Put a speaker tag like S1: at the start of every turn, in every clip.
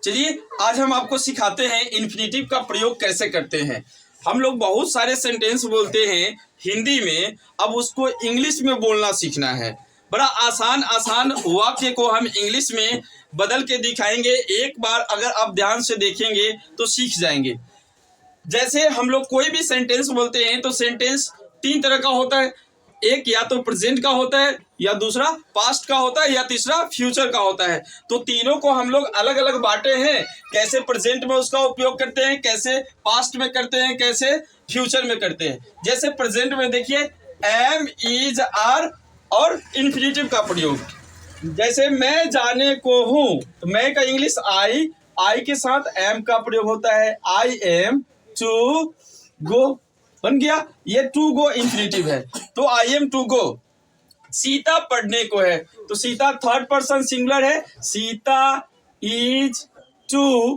S1: चलिए आज हम आपको सिखाते हैं इन्फिनेटिव का प्रयोग कैसे करते हैं। हम लोग बहुत सारे सेंटेंस बोलते हैं हिंदी में, अब उसको इंग्लिश में बोलना सीखना है। बड़ा आसान आसान वाक्य को हम इंग्लिश में बदल के दिखाएंगे। एक बार अगर आप ध्यान से देखेंगे तो सीख जाएंगे। जैसे हम लोग कोई भी सेंटेंस बोलते हैं तो सेंटेंस तीन तरह का होता है। एक या तो प्रेजेंट का होता है, या दूसरा पास्ट का होता है, या तीसरा फ्यूचर का होता है। तो तीनों को हम लोग अलग अलग बांटे हैं। कैसे प्रेजेंट में उसका उपयोग करते हैं, कैसे पास्ट में करते हैं, कैसे फ्यूचर में करते हैं। जैसे प्रेजेंट में देखिए एम, इज, आर और इन्फिनेटिव का प्रयोग। जैसे मैं जाने को हूँ तो मैं का इंग्लिश आई, आई के साथ एम का प्रयोग होता है। आई एम टू गो बन गया। ये टू गो इन्फिनेटिव है, तो I am to go. Sita पढ़ने को है तो सीता थर्ड पर्सन सिंगुलर है। सीता इज टू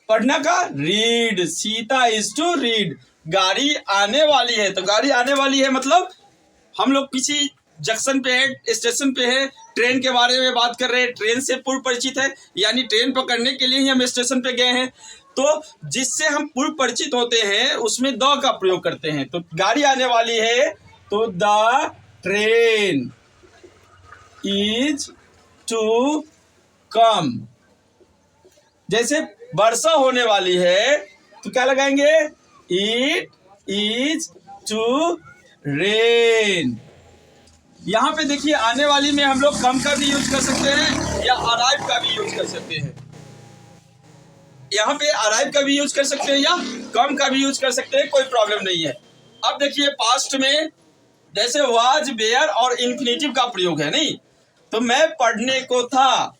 S1: पढ़ना का read, Sita is to read. गाड़ी आने वाली है तो गाड़ी आने वाली है मतलब हम लोग किसी जंक्शन पे है, स्टेशन पे है, ट्रेन के बारे में बात कर रहे हैं। ट्रेन से पूर्व परिचित है, यानी ट्रेन पकड़ने के लिए ही हम स्टेशन पे गए हैं। तो जिससे हम पूर्व परिचित होते हैं उसमें द का प्रयोग करते हैं। तो गाड़ी आने वाली है तो the train is to come. जैसे वर्षा होने वाली है तो क्या लगाएंगे, इट इज टू रेन। यहाँ पे देखिए आने वाली में हम लोग कम का भी यूज कर सकते हैं या अराइव का भी यूज कर सकते हैं। यहाँ पे अराइव का भी यूज कर सकते हैं या कम का भी यूज कर सकते हैं, कोई प्रॉब्लम नहीं है। अब देखिए पास्ट में जैसे वाज, वेयर और इन्फिनेटिव का प्रयोग है नहीं। तो मैं पढ़ने को था,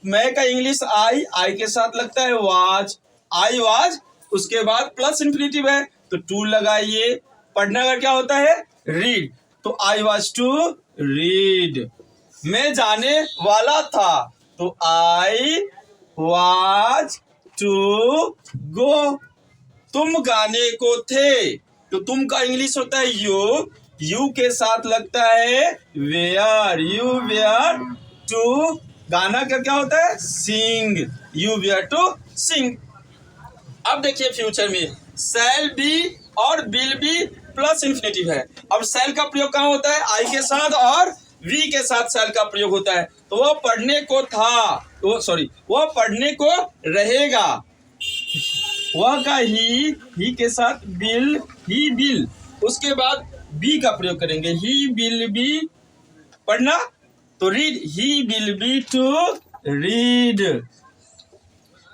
S1: मैं का इंग्लिश आई, आई के साथ लगता है वाज, आई वाज, उसके बाद प्लस इन्फिनेटिव है तो टू लगाइए। पढ़ने का क्या होता है, रीड, तो आई वाज टू रीड। मैं जाने वाला था तो आई वाज टू गो। तुम गाने को थे तो तुम का इंग्लिश होता है यू, यू के साथ लगता है वेयर, यू वेयर टू। गाना का क्या होता है, सिंग, यू वेयर टू सिंग। अब देखिए फ्यूचर में शैल बी और विल बी प्लस इन्फिनेटिव है। अब शैल का प्रयोग कहाँ होता है, आई के साथ और वी के साथ शैल का प्रयोग होता है। तो वह पढ़ने को था, वह पढ़ने को रहेगा। वह का ही के साथ बिल, ही बिल, उसके बाद बी का प्रयोग करेंगे। ही बिल बी पढ़ना तो read, he will be to read.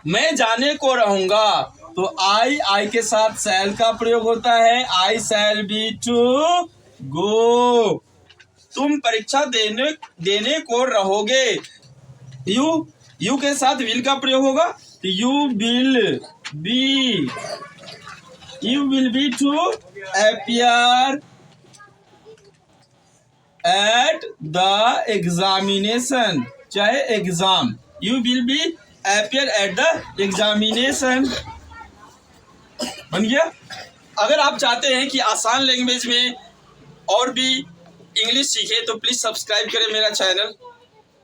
S1: मैं जाने को रहूंगा तो आई के साथ शैल का प्रयोग होता है। आई शैल बी टू गो। तुम परीक्षा देने को रहोगे, यू के साथ विल का प्रयोग होगा तो you will be to appear at the examination, चाहे exam, you will be appear at the examination. बन गया। अगर आप चाहते हैं कि आसान लैंग्वेज में और भी इंग्लिश सीखें तो प्लीज़ सब्सक्राइब करें मेरा चैनल।